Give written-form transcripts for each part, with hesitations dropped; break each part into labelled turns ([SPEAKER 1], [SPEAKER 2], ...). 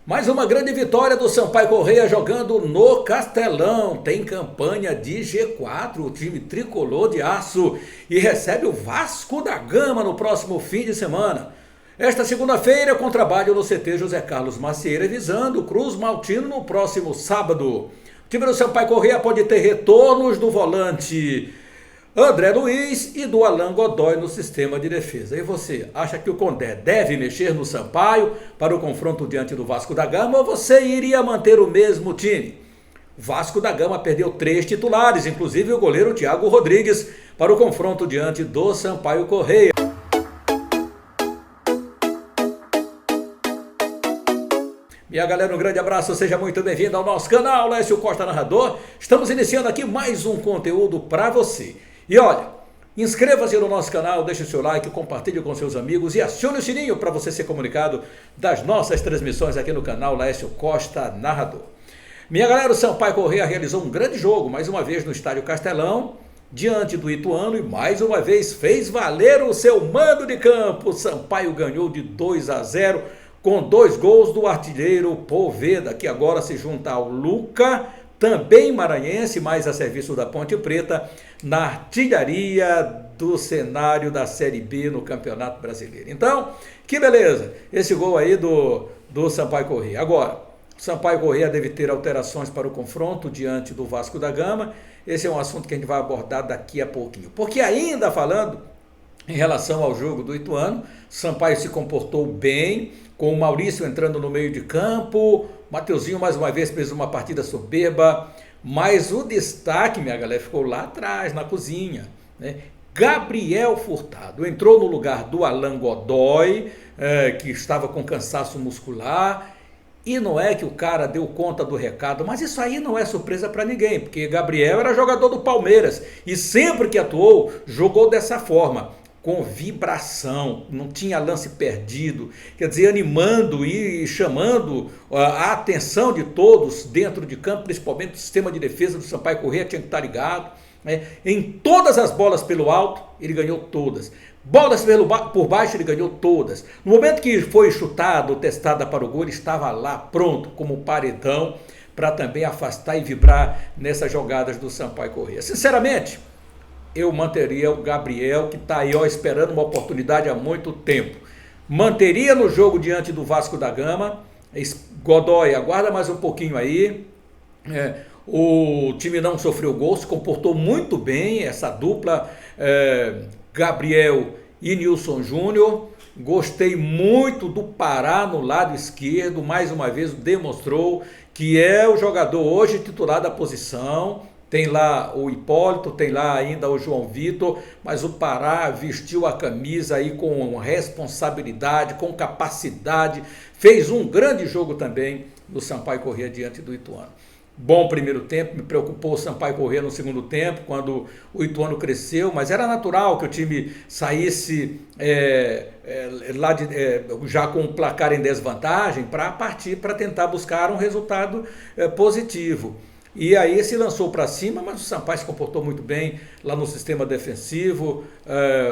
[SPEAKER 1] Mais uma grande vitória do Sampaio Corrêa jogando no Castelão. Tem campanha de G4, o time tricolor de aço, e recebe o Vasco da Gama no próximo fim de semana. Esta segunda-feira, com trabalho no CT José Carlos Macieira, visando o Cruz Maltino no próximo sábado. O time do Sampaio Corrêa pode ter retornos do volante André Luiz e do Alan Godoy no sistema de defesa. E você, acha que o Condé deve mexer no Sampaio para o confronto diante do Vasco da Gama ou você iria manter o mesmo time? O Vasco da Gama perdeu 3 titulares, inclusive o goleiro Thiago Rodrigues, para o confronto diante do Sampaio Corrêa. Minha galera, um grande abraço, seja muito bem-vindo ao nosso canal Lécio Costa Narrador. Estamos iniciando aqui mais um conteúdo para você. E olha, inscreva-se no nosso canal, deixe o seu like, compartilhe com seus amigos e acione o sininho para você ser comunicado das nossas transmissões aqui no canal Lécio Costa Narrador. Minha galera, o Sampaio Corrêa realizou um grande jogo, mais uma vez no Estádio Castelão, diante do Ituano e mais uma vez fez valer o seu mando de campo. O Sampaio ganhou de 2-0 com 2 gols do artilheiro Poveda, que agora se junta ao Luca, também maranhense, mas a serviço da Ponte Preta, na artilharia do cenário da Série B no Campeonato Brasileiro. Então, que beleza, esse gol aí do Sampaio Corrêa. Agora, o Sampaio Corrêa deve ter alterações para o confronto diante do Vasco da Gama. Esse é um assunto que a gente vai abordar daqui a pouquinho. Porque ainda falando em relação ao jogo do Ituano, Sampaio se comportou bem, com o Maurício entrando no meio de campo, Mateuzinho mais uma vez fez uma partida soberba, mas o destaque, minha galera, ficou lá atrás, na cozinha, né? Gabriel Furtado entrou no lugar do Alan Godoy, que estava com cansaço muscular, e não é que o cara deu conta do recado, mas isso aí não é surpresa para ninguém, porque Gabriel era jogador do Palmeiras, e sempre que atuou, jogou dessa forma, com vibração, não tinha lance perdido, quer dizer, animando e chamando a atenção de todos dentro de campo, principalmente o sistema de defesa do Sampaio Corrêa tinha que estar ligado, né? Em todas as bolas pelo alto, ele ganhou todas. Bolas por baixo, ele ganhou todas. No momento que foi chutado, testada para o gol, ele estava lá pronto, como paredão, para também afastar e vibrar nessas jogadas do Sampaio Corrêa. Sinceramente, eu manteria o Gabriel, que está aí esperando uma oportunidade há muito tempo. Manteria no jogo diante do Vasco da Gama. Godoy, aguarda mais um pouquinho aí. O time não sofreu gol, se comportou muito bem, essa dupla Gabriel e Nilson Júnior. Gostei muito do Pará no lado esquerdo, mais uma vez demonstrou que é o jogador hoje titular da posição. Tem lá o Hipólito, tem lá ainda o João Vitor, mas o Pará vestiu a camisa aí com responsabilidade, com capacidade, fez um grande jogo também no Sampaio Corrêa diante do Ituano. Bom primeiro tempo, me preocupou o Sampaio Corrêa no segundo tempo, quando o Ituano cresceu, mas era natural que o time saísse já com o placar em desvantagem para partir para tentar buscar um resultado positivo. E aí se lançou para cima, mas o Sampaio se comportou muito bem lá no sistema defensivo.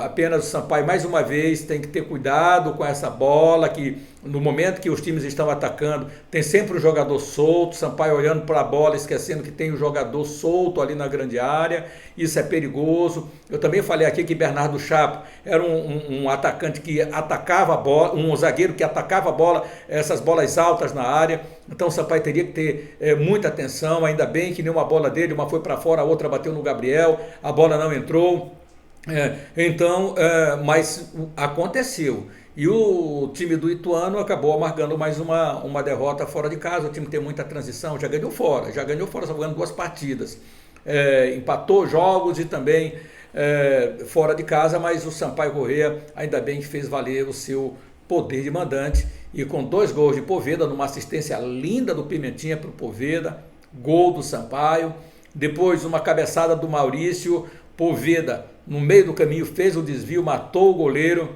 [SPEAKER 1] Apenas o Sampaio, mais uma vez, tem que ter cuidado com essa bola, que no momento que os times estão atacando, tem sempre um jogador solto, o Sampaio olhando para a bola, esquecendo que tem um jogador solto ali na grande área, isso é perigoso. Eu também falei aqui que Bernardo Chapo era um atacante que atacava a bola, um zagueiro que atacava a bola, essas bolas altas na área, então o Sampaio teria que ter muita atenção, ainda bem que nenhuma bola dele, uma foi para fora, a outra bateu no Gabriel, a bola não entrou, mas aconteceu. E o time do Ituano acabou amargando mais uma derrota fora de casa. O time tem muita transição, já ganhou fora, só ganhando 2 partidas. Empatou jogos e também fora de casa, mas o Sampaio Corrêa ainda bem que fez valer o seu poder de mandante. E com 2 gols de Poveda, numa assistência linda do Pimentinha para o Poveda, gol do Sampaio. Depois uma cabeçada do Maurício, Poveda no meio do caminho fez o desvio, matou o goleiro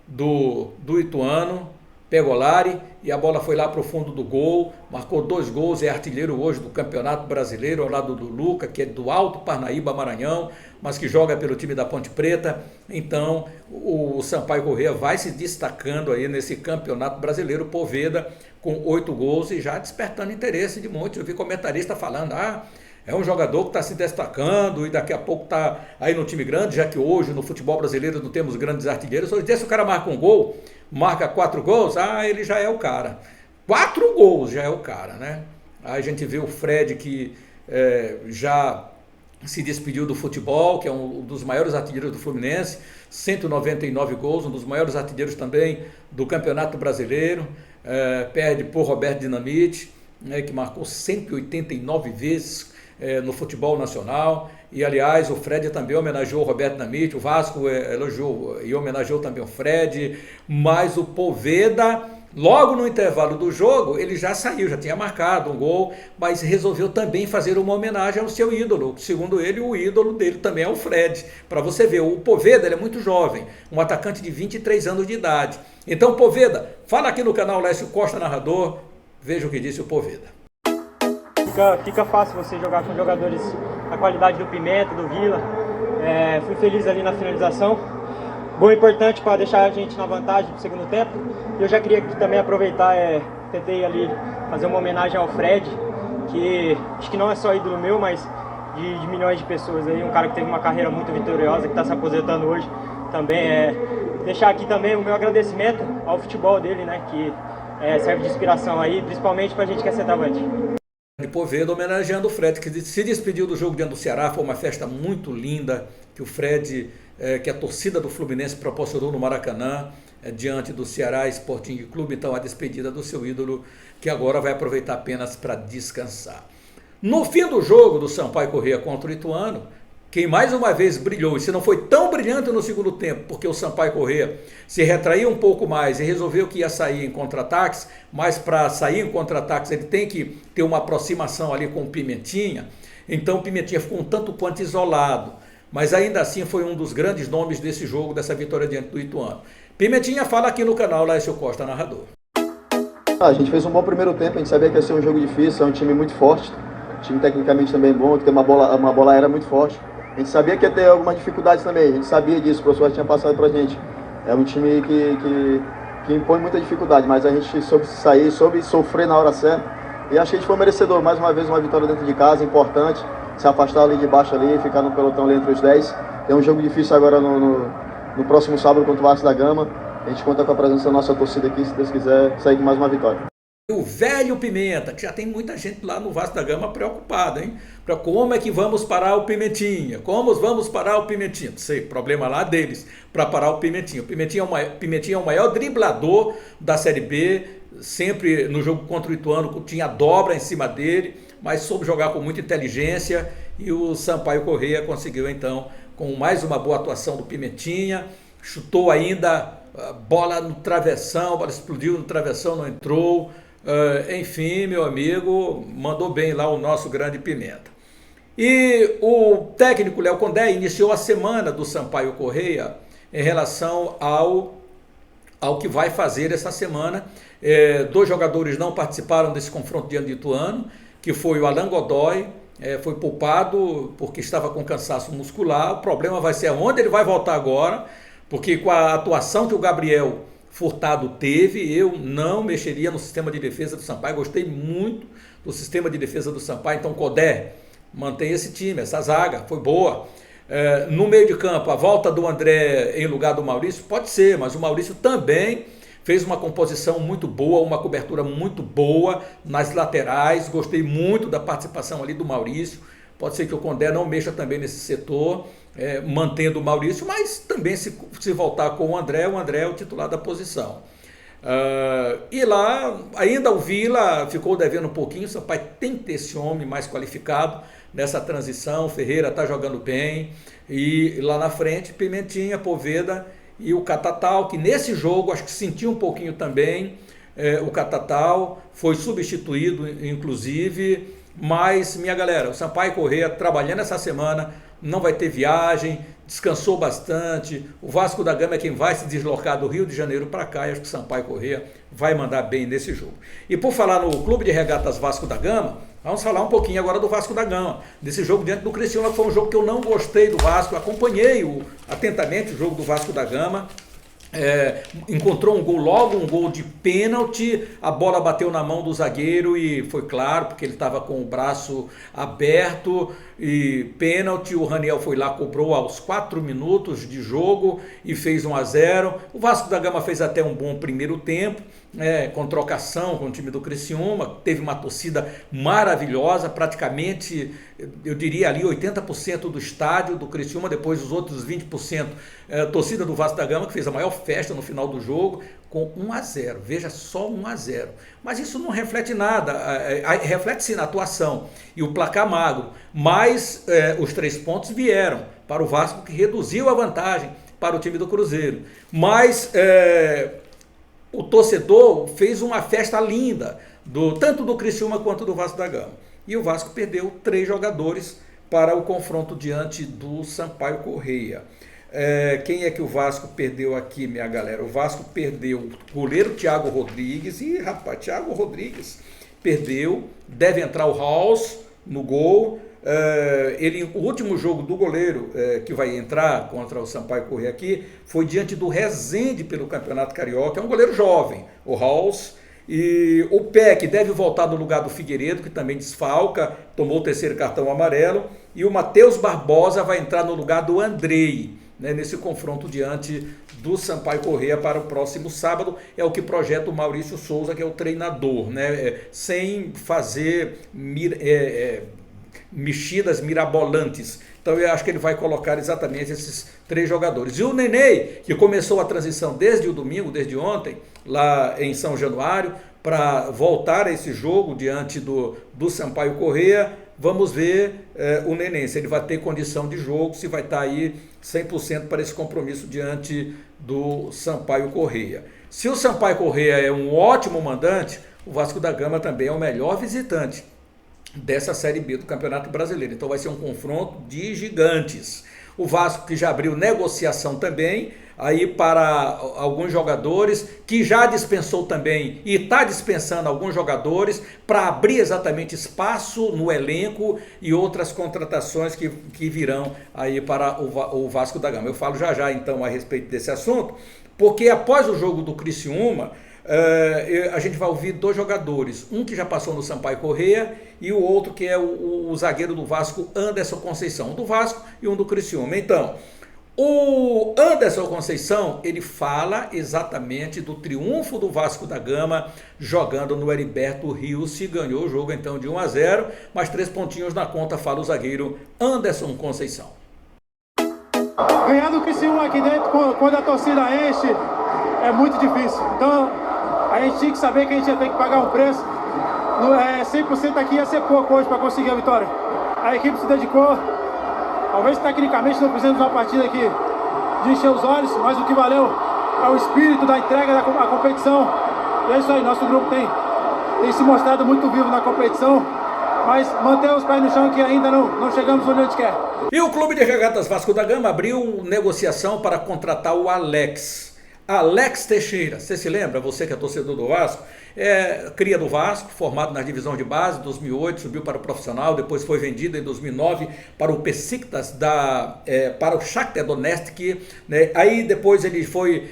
[SPEAKER 1] do Ituano, Pegolari, e a bola foi lá para o fundo do gol, marcou 2 gols, é artilheiro hoje do Campeonato Brasileiro, ao lado do Luca, que é do Alto Parnaíba, Maranhão, mas que joga pelo time da Ponte Preta. Então o Sampaio Corrêa vai se destacando aí nesse Campeonato Brasileiro. Poveda com 8 gols e já despertando interesse de muitos. Eu vi comentarista falando, é um jogador que está se destacando e daqui a pouco está aí no time grande, já que hoje no futebol brasileiro não temos grandes artilheiros. Hoje, se o cara marca um gol, marca 4 gols, ele já é o cara. 4 gols já é o cara, né? Aí a gente vê o Fred que já se despediu do futebol, que é um dos maiores artilheiros do Fluminense, 199 gols, um dos maiores artilheiros também do Campeonato Brasileiro, perde por Roberto Dinamite, que marcou 189 vezes no futebol nacional. E aliás, o Fred também homenageou o Roberto Dinamite, o Vasco elogiou e homenageou também o Fred, mas o Poveda, logo no intervalo do jogo, ele já saiu, já tinha marcado um gol, mas resolveu também fazer uma homenagem ao seu ídolo. Segundo ele, o ídolo dele também é o Fred. Para você ver, o Poveda ele é muito jovem, um atacante de 23 anos de idade. Então, Poveda, fala aqui no canal Lécio Costa Narrador, veja o que disse o Poveda.
[SPEAKER 2] Fica fácil você jogar com jogadores da qualidade do Pimenta, do Vila. Fui feliz ali na finalização. Gol importante para deixar a gente na vantagem no segundo tempo. Eu já queria também aproveitar, tentei ali fazer uma homenagem ao Fred, que acho que não é só ídolo meu, mas de milhões de pessoas aí. Um cara que teve uma carreira muito vitoriosa, que está se aposentando hoje. Também deixar aqui também o meu agradecimento ao futebol dele, né, que serve de inspiração aí, principalmente para a gente que é centroavante.
[SPEAKER 1] De Poveda homenageando o Fred, que se despediu do jogo diante do Ceará. Foi uma festa muito linda que o Fred, que a torcida do Fluminense proporcionou no Maracanã, diante do Ceará Sporting Clube. Então a despedida do seu ídolo, que agora vai aproveitar apenas para descansar. No fim do jogo do Sampaio Corrêa contra o Ituano, quem mais uma vez brilhou, e se não foi tão brilhante no segundo tempo, porque o Sampaio Corrêa se retraiu um pouco mais e resolveu que ia sair em contra-ataques, mas para sair em contra-ataques ele tem que ter uma aproximação ali com o Pimentinha. Então o Pimentinha ficou um tanto quanto isolado, mas ainda assim foi um dos grandes nomes desse jogo, dessa vitória diante do Ituano. Pimentinha fala aqui no canal Lécio Costa Narrador.
[SPEAKER 3] A gente fez um bom primeiro tempo, a gente sabia que ia ser um jogo difícil, é um time muito forte, um time tecnicamente também bom, que tem uma bola aérea muito forte. A gente sabia que ia ter algumas dificuldades também, a gente sabia disso, o professor tinha passado pra gente. É um time que impõe muita dificuldade, mas a gente soube sair, soube sofrer na hora certa. E acho que a gente foi merecedor, mais uma vez uma vitória dentro de casa, importante, se afastar ali de baixo ali, ficar no pelotão ali entre os 10. Tem um jogo difícil agora no próximo sábado contra o Vasco da Gama. A gente conta com a presença da nossa torcida aqui, se Deus quiser, sair com mais uma vitória.
[SPEAKER 1] O velho Pimenta, que já tem muita gente lá no Vasco da Gama preocupada, hein? Como é que vamos parar o Pimentinha? Como vamos parar o Pimentinha? Não sei, problema lá deles para parar o Pimentinha. O Pimentinha é o maior driblador da Série B, sempre no jogo contra o Ituano tinha dobra em cima dele, mas soube jogar com muita inteligência e o Sampaio Corrêa conseguiu então, com mais uma boa atuação do Pimentinha, chutou ainda a bola no travessão, a bola explodiu no travessão, não entrou. Enfim, meu amigo, mandou bem lá o nosso grande Pimenta. E o técnico Léo Condé iniciou a semana do Sampaio Corrêa em relação ao que vai fazer essa semana. 2 jogadores não participaram desse confronto diante de Ituano, que foi o Alan Godoy, foi poupado porque estava com cansaço muscular. O problema vai ser onde ele vai voltar agora, porque com a atuação que o Gabriel Furtado teve, eu não mexeria no sistema de defesa do Sampaio. Gostei muito do sistema de defesa do Sampaio. Então, Codé, mantém esse time, essa zaga, foi boa. No meio de campo, a volta do André em lugar do Maurício, pode ser, mas o Maurício também fez uma composição muito boa, uma cobertura muito boa nas laterais. Gostei muito da participação ali do Maurício. Pode ser que o Condé não mexa também nesse setor, mantendo o Maurício, mas também se voltar com o André é o titular da posição. E lá, ainda o Vila ficou devendo um pouquinho. O Sampaio tem que ter esse homem mais qualificado nessa transição. O Ferreira está jogando bem. E lá na frente, Pimentinha, Poveda e o Catatal, que nesse jogo acho que sentiu um pouquinho também. O Catatal foi substituído, inclusive. Mas, minha galera, o Sampaio Corrêa trabalhando essa semana, não vai ter viagem, descansou bastante. O Vasco da Gama é quem vai se deslocar do Rio de Janeiro para cá, e acho que o Sampaio Corrêa vai mandar bem nesse jogo. E por falar no Clube de Regatas Vasco da Gama, vamos falar um pouquinho agora do Vasco da Gama, desse jogo diante do Criciúma, que foi um jogo que eu não gostei do Vasco, acompanhei atentamente o jogo do Vasco da Gama. Encontrou um gol logo, um gol de pênalti, a bola bateu na mão do zagueiro e foi claro, porque ele estava com o braço aberto, e pênalti. O Raniel foi lá, cobrou aos 4 minutos de jogo e fez 1-0. O Vasco da Gama fez até um bom primeiro tempo, com trocação com o time do Criciúma, teve uma torcida maravilhosa, praticamente, eu diria ali 80% do estádio do Criciúma, depois os outros 20%, torcida do Vasco da Gama, que fez a maior festa no final do jogo, com 1-0, veja só, 1-0, mas isso não reflete nada, reflete-se na atuação e o placar magro, mas os 3 pontos vieram para o Vasco, que reduziu a vantagem para o time do Cruzeiro, mas o torcedor fez uma festa linda, tanto do Criciúma quanto do Vasco da Gama. E o Vasco perdeu 3 jogadores para o confronto diante do Sampaio Corrêa. Quem é que o Vasco perdeu aqui, minha galera? O Vasco perdeu o goleiro Thiago Rodrigues. E, rapaz, Thiago Rodrigues perdeu. Deve entrar o House no gol. O último jogo do goleiro que vai entrar contra o Sampaio Corrêa aqui foi diante do Resende pelo Campeonato Carioca. É um goleiro jovem, o House. E o Peck deve voltar no lugar do Figueiredo, que também desfalca, tomou o 3º cartão amarelo. E o Matheus Barbosa vai entrar no lugar do Andrei, nesse confronto diante do Sampaio Corrêa para o próximo sábado. É o que projeta o Maurício Souza, que é o treinador, sem fazer mexidas mirabolantes. Então eu acho que ele vai colocar exatamente esses 3 jogadores. E o Nenê, que começou a transição desde o domingo, desde ontem, lá em São Januário, para voltar a esse jogo diante do Sampaio Corrêa. Vamos ver o Nenê, se ele vai ter condição de jogo, se vai estar aí 100% para esse compromisso diante do Sampaio Corrêa. Se o Sampaio Corrêa é um ótimo mandante, o Vasco da Gama também é o melhor visitante dessa Série B do Campeonato Brasileiro. Então vai ser um confronto de gigantes. O Vasco, que já abriu negociação também aí para alguns jogadores, que já dispensou também e está dispensando alguns jogadores para abrir exatamente espaço no elenco e outras contratações que virão aí para o Vasco da Gama. Eu falo já então a respeito desse assunto, porque após o jogo do Criciúma, a gente vai ouvir 2 jogadores, um que já passou no Sampaio Corrêa e o outro que é o zagueiro do Vasco, Anderson Conceição, um do Vasco e um do Criciúma. Então, o Anderson Conceição, ele fala exatamente do triunfo do Vasco da Gama jogando no Heriberto Rios, se ganhou o jogo então de 1-0, mas 3 pontinhos na conta, fala o zagueiro Anderson Conceição.
[SPEAKER 4] Ganhar do Criciúma aqui dentro, quando a torcida enche, é muito difícil. Então, a gente tinha que saber que a gente ia ter que pagar um preço. 100% aqui ia ser pouco hoje para conseguir a vitória. A equipe se dedicou. Talvez tecnicamente não fizemos uma partida aqui de encher os olhos, mas o que valeu é o espírito da entrega da competição. E é isso aí, nosso grupo tem se mostrado muito vivo na competição, mas manter os pés no chão que ainda não chegamos onde a gente quer.
[SPEAKER 1] E o Clube de Regatas Vasco da Gama abriu negociação para contratar o Alex Teixeira. Você se lembra, você que é torcedor do Vasco, cria do Vasco, formado na divisão de base, 2008, subiu para o profissional, depois foi vendido em 2009 para o Besiktas, para o Shakhtar Donetsk, aí depois ele foi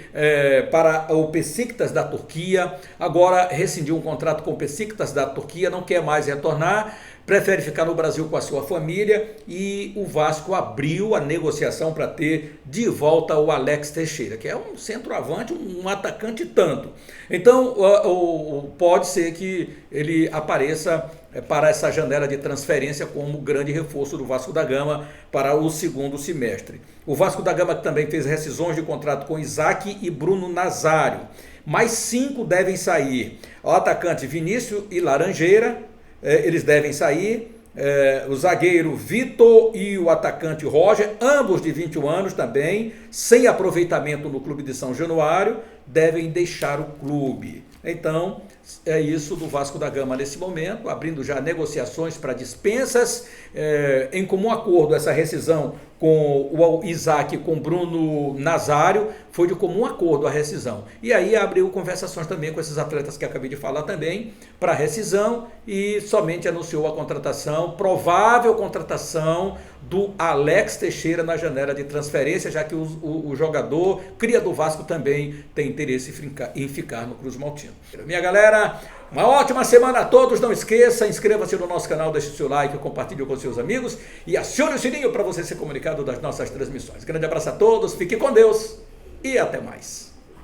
[SPEAKER 1] para o Besiktas da Turquia, agora rescindiu um contrato com o Besiktas da Turquia, não quer mais retornar, prefere ficar no Brasil com a sua família, e o Vasco abriu a negociação para ter de volta o Alex Teixeira, que é um centroavante, um atacante tanto. Então, pode ser que ele apareça para essa janela de transferência como grande reforço do Vasco da Gama para o segundo semestre. O Vasco da Gama também fez rescisões de contrato com Isaac e Bruno Nazário. Mais 5 devem sair. O atacante Vinícius e Laranjeira, eles devem sair. O zagueiro Vitor e o atacante Roger, ambos de 21 anos também, sem aproveitamento no clube de São Januário, devem deixar o clube. Então, é isso do Vasco da Gama nesse momento, abrindo já negociações para dispensas, em comum acordo, essa rescisão com o Isaac, com Bruno Nazário, foi de comum acordo a rescisão. E aí abriu conversações também com esses atletas que acabei de falar também, para rescisão, e somente anunciou a contratação, provável contratação do Alex Teixeira na janela de transferência, já que o jogador, cria do Vasco, também tem interesse em ficar no Cruz Maltino. Minha galera, uma ótima semana a todos. Não esqueça, inscreva-se no nosso canal, deixe o seu like, compartilhe com seus amigos e acione o sininho para você ser comunicado das nossas transmissões. Grande abraço a todos, fique com Deus e até mais.